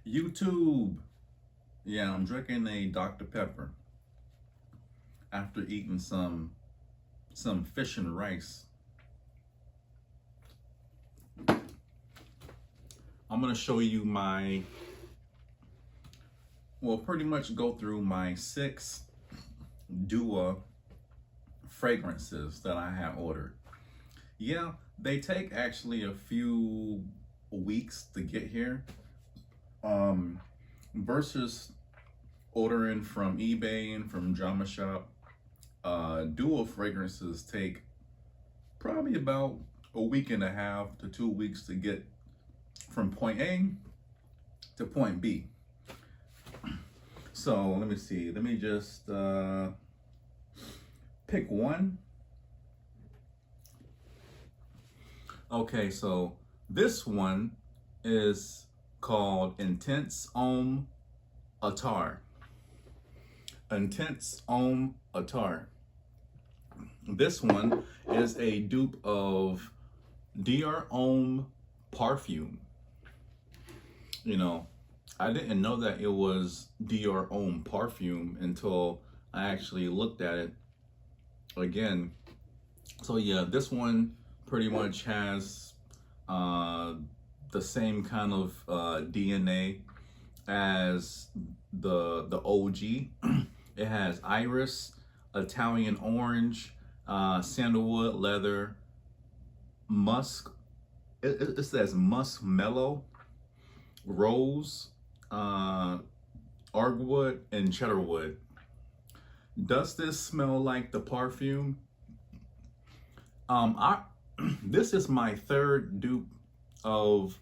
YouTube. Yeah, I'm drinking a Dr. Pepper after eating some fish and rice. I'm gonna show you pretty much go through my 6 Dua fragrances that I have ordered. Yeah, they take actually a few weeks to get here. Versus ordering from eBay and from Jama Shop. Dual fragrances take probably about a week and a half to 2 weeks to get from point A to point B. So let me see. Let me just pick one. Okay, so this one is called Intense Om Attar. Intense Om Attar. This one is a dupe of Dior Homme Parfum. You know, I didn't know that it was Dior Homme Parfum until I actually looked at it again. So yeah, this one pretty much has the same kind of DNA as the OG. It has iris, Italian orange, sandalwood leather, musk. It says musk mellow, rose, arguwood, and cheddarwood. Does this smell like the perfume? This is my 3rd dupe of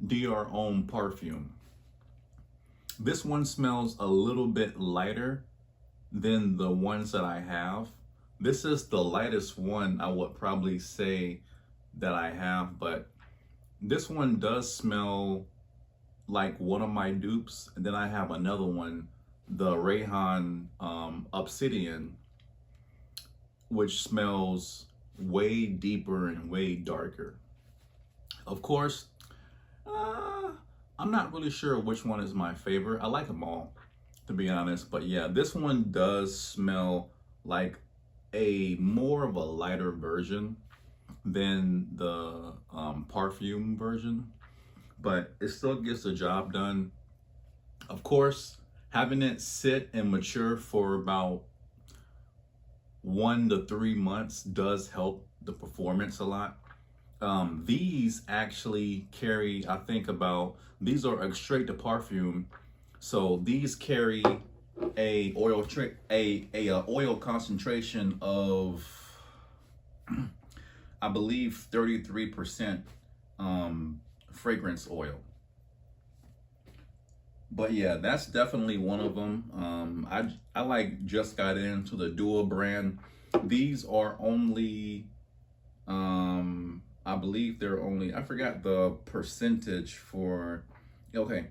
Dior Homme Parfum. This one smells a little bit lighter than the ones that I have. This is the lightest one I would probably say that I have, but this one does smell like one of my dupes. And then I have another one, the Rayhan Obsidian, which smells way deeper and way darker. Of course, I'm not really sure which one is my favorite. I like them all, to be honest. But yeah, this one does smell like a more of a lighter version than the perfume version, but it still gets the job done. Of course, having it sit and mature for about 1 to 3 months does help the performance a lot. These actually carry, I think these are extrait de parfum, so these carry a oil concentration of, I believe, 33% fragrance oil. But yeah, that's definitely one of them. I like just got into the Dua brand. These are only I believe they're only, I forgot the percentage for, okay,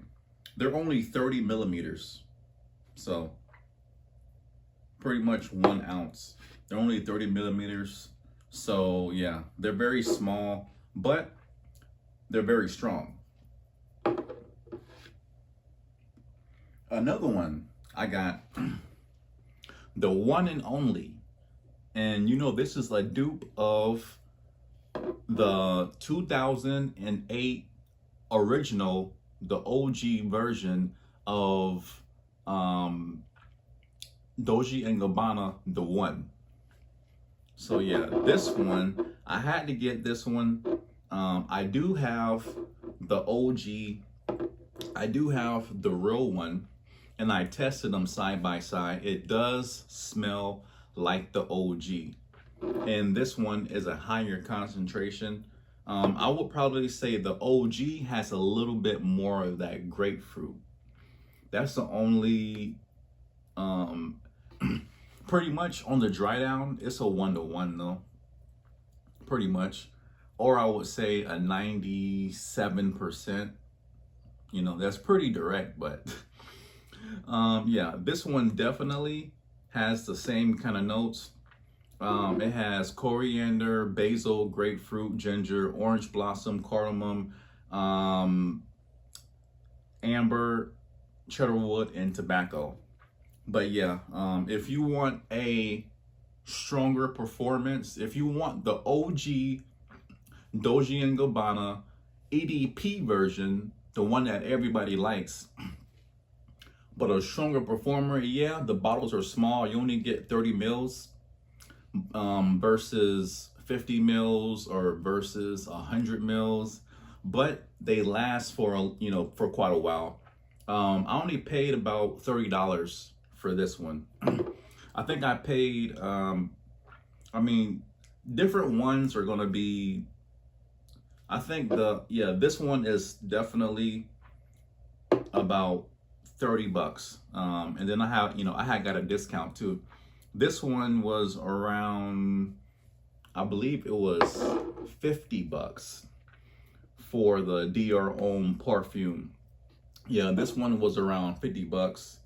they're only 30 millimeters. So pretty much 1 ounce. They're only 30 millimeters. So yeah, they're very small, but they're very strong. Another one I got, the one and only, and you know, this is a dupe of the 2008 original, the OG version of Dolce & Gabbana, the one. So yeah, this one, I had to get this one. I do have the OG, I do have the real one, and I tested them side by side. It does smell like the OG. And this one is a higher concentration. I would probably say the OG has a little bit more of that grapefruit. That's the only, pretty much on the dry down, it's a 1-to-1 though, pretty much. Or I would say a 97%. You know, that's pretty direct, but yeah, this one definitely has the same kind of notes. It has coriander, basil, grapefruit, ginger, orange blossom, cardamom, amber, amber, cheddar wood, and tobacco. But yeah, if you want a stronger performance, if you want the OG Dolce & Gabbana EDP version, the one that everybody likes, but a stronger performer, yeah, the bottles are small. You only get 30 mils versus 50 mils or versus 100 mils, but they last for, for quite a while. I only paid about $30 for this one. I think I paid, different ones are gonna be, I think this one is definitely about $30. And then I had got a discount too. This one was around, I believe it was $50 for the Dior Homme Parfum. Yeah, this one was around $50,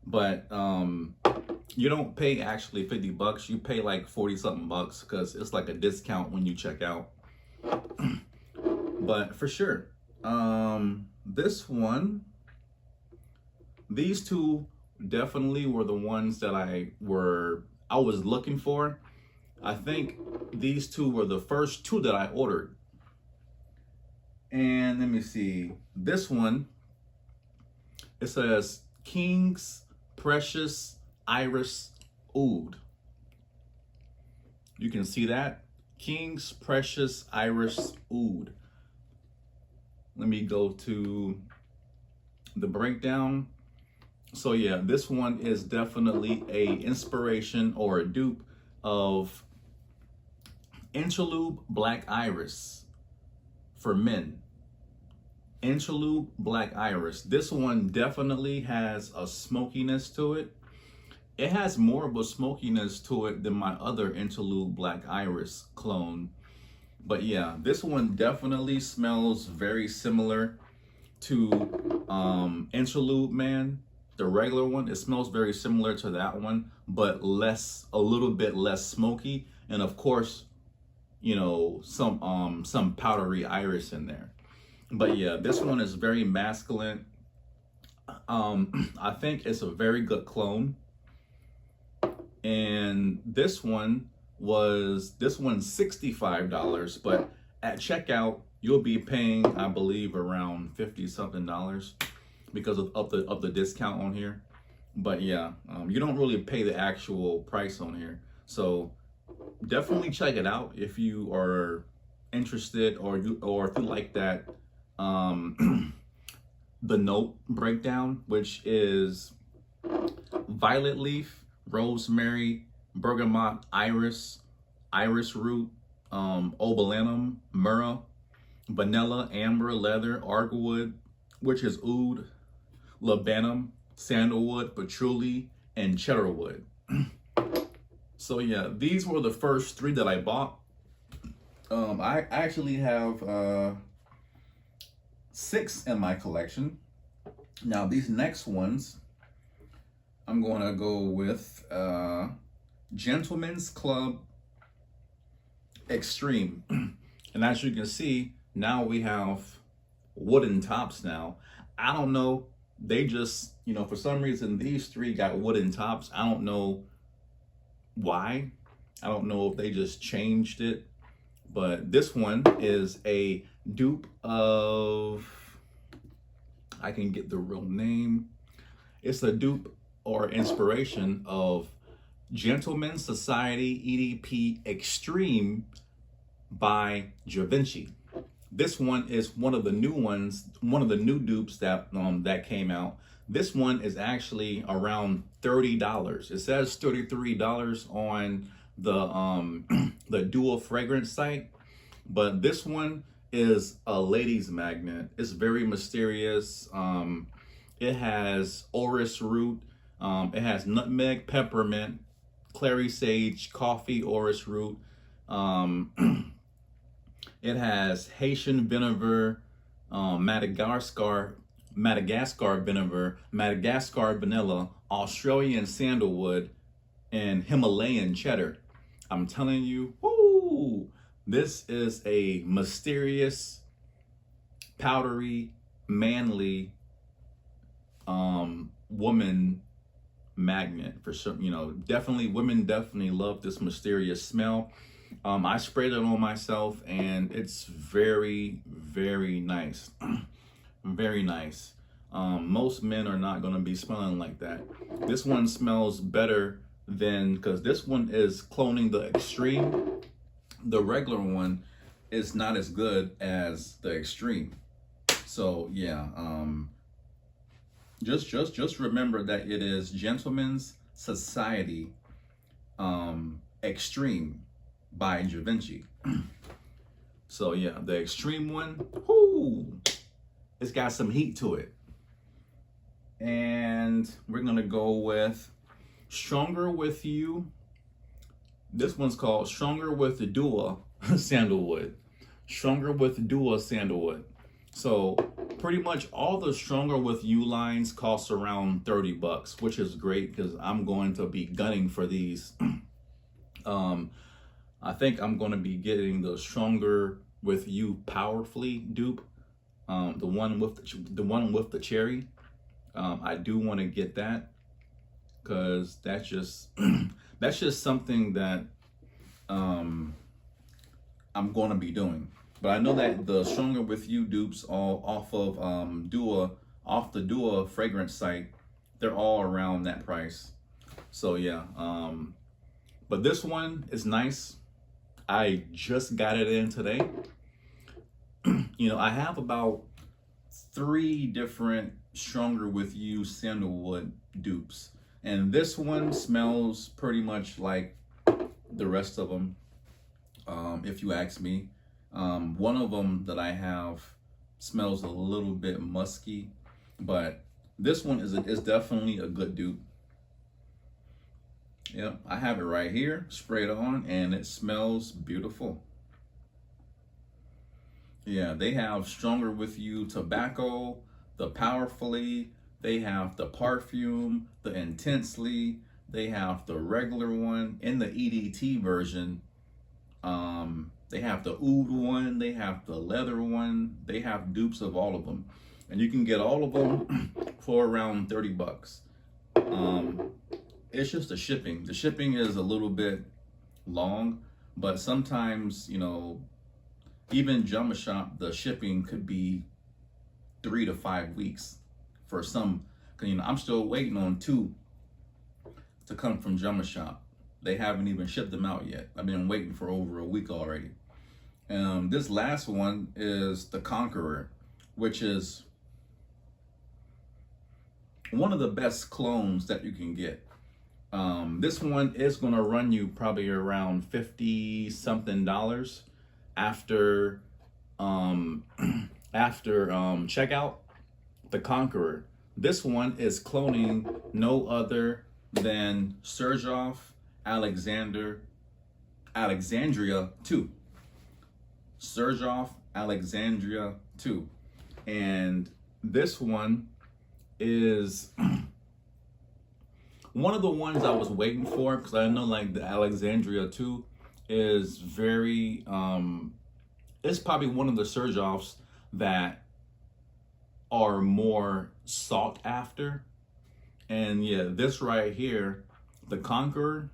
but you don't pay actually $50. You pay like 40 something bucks because it's like a discount when you check out. But for sure, this one, these two definitely were the ones that I was looking for. I think these two were the first two that I ordered. And let me see, this one, it says King's Precious Iris Oud. You can see that, King's Precious Iris Oud. Let me go to the breakdown. So yeah, this one is definitely a inspiration or a dupe of Interlude Black Iris for men. Interlude Black Iris. This one definitely has a smokiness to it. It has more of a smokiness to it than my other Interlude Black Iris clone. But yeah, this one definitely smells very similar to Interlude Man. The regular one, it smells very similar to that one, but a little bit less smoky, and of course, some powdery iris in there. But yeah, this one is very masculine. I think it's a very good clone. And this one's $65, but at checkout you'll be paying, I believe, around 50 something dollars because of the discount on here. But yeah, you don't really pay the actual price on here. So definitely check it out if you are interested, or if you like that the note breakdown, which is violet leaf, rosemary, bergamot, iris root, obolenum, myrrh, vanilla, amber, leather, argwood, which is oud, labanum, sandalwood, patchouli, and cheddarwood. So yeah, these were the first three that I bought. I actually have 6 in my collection. Now these next ones, I'm going to go with Gentleman's Club Extreme. And as you can see, now we have wooden tops now. I don't know, they just, for some reason, these three got wooden tops. I don't know why. I don't know if they just changed it. But this one is a dupe of, I can get the real name. It's a dupe or inspiration of Gentleman's Society EDP Extreme by Givenchy. This one is one of the new ones, one of the new dupes that that came out. This one is actually around $30. It says $33 on the the dual fragrance site, but this one is a ladies magnet. It's very mysterious. It has orris root, it has nutmeg, peppermint, clary sage, coffee, orris root. It has Haitian vinegar, Madagascar vinegar, Madagascar vanilla, Australian sandalwood, and Himalayan cheddar. I'm telling you, woo, this is a mysterious, powdery, manly woman magnet for sure. You know, definitely women definitely love this mysterious smell. I sprayed it on myself and it's very, very nice. Very nice. Most men are not going to be smelling like that. This one smells better than, because this one is cloning the extreme. The regular one is not as good as the extreme. So yeah, just remember that it is Gentleman's Society Extreme by Da Vinci. So yeah, the extreme one, whoo, it's got some heat to it. And we're gonna go with Stronger With You. This one's called Stronger With the Dua Sandalwood. Stronger With Dua Sandalwood. So pretty much all the Stronger With You lines cost around 30 bucks, which is great because I'm going to be gunning for these. I think I'm going to be getting the Stronger With You Powerfully dupe, the one with the cherry. I do want to get that because that's just that's just something that I'm going to be doing. But I know that the Stronger With You dupes all off of off the Dua fragrance site, they're all around that price. So yeah, but this one is nice. I just got it in today. You know, I have about 3 different Stronger With You sandalwood dupes, and this one smells pretty much like the rest of them, if you ask me. One of them that I have smells a little bit musky, but this one is definitely a good dupe. Yep, I have it right here, sprayed on, and it smells beautiful. Yeah, they have Stronger With You Tobacco, the Powerfully, they have the Perfume, the Intensely, they have the regular one, in the EDT version. They have the oud one, they have the leather one, they have dupes of all of them. And you can get all of them for around 30 bucks. It's just the shipping. The shipping is a little bit long, but sometimes, you know, even Jumma Shop, the shipping could be 3 to 5 weeks for some. Cause you know, I'm still waiting on 2 to come from Jumma Shop. They haven't even shipped them out yet. I've been waiting for over a week already. This last one is the Conqueror, which is one of the best clones that you can get. This one is going to run you probably around $50 something after checkout. The Conqueror. This one is cloning no other than Sergioff Alexandria 2. Sergioff Alexandria 2. And this one is one of the ones I was waiting for, because I know like the Alexandria 2 is very it's probably one of the Sergioffs that are more sought after. And yeah, this right here, the Conqueror,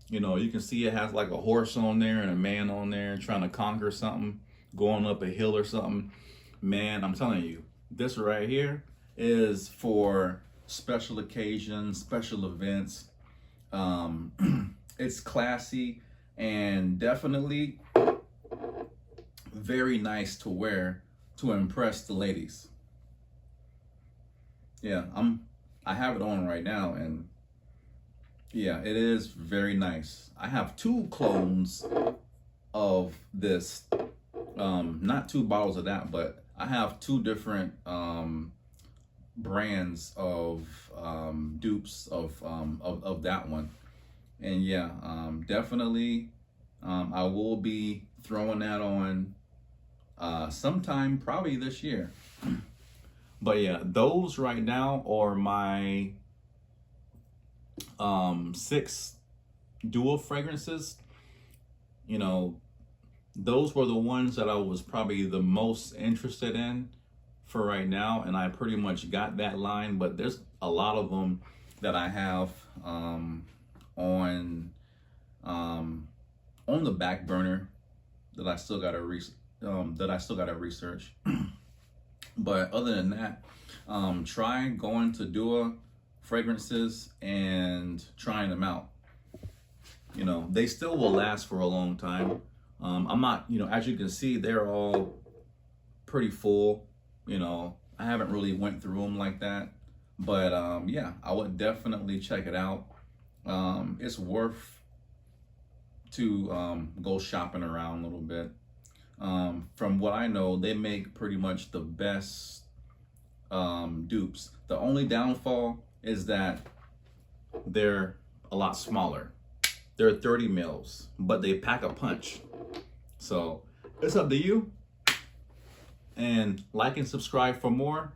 you know, you can see it has like a horse on there and a man on there trying to conquer something, going up a hill or something. Man, I'm telling you, this right here is for special occasions, special events. It's classy and definitely very nice to wear to impress the ladies. Yeah, I have it on right now, and yeah, it is very nice. I have 2 clones of this, not 2 bottles of that, but I have 2 different brands of dupes of that one. And yeah, definitely I will be throwing that on sometime probably this year. But yeah, those right now are my 6 dual fragrances. You know, those were the ones that I was probably the most interested in for right now, and I pretty much got that line, but there's a lot of them that I have on the back burner that I still gotta research. But other than that, try going to Dua fragrances and trying them out. You know, they still will last for a long time. I'm not, you know, as you can see, they're all pretty full. You know, I haven't really went through them like that, but yeah, I would definitely check it out. It's worth to go shopping around a little bit. From what I know, they make pretty much the best dupes. The only downfall is that they're a lot smaller. They're 30 mils, but they pack a punch. So it's up to you. And like and subscribe for more.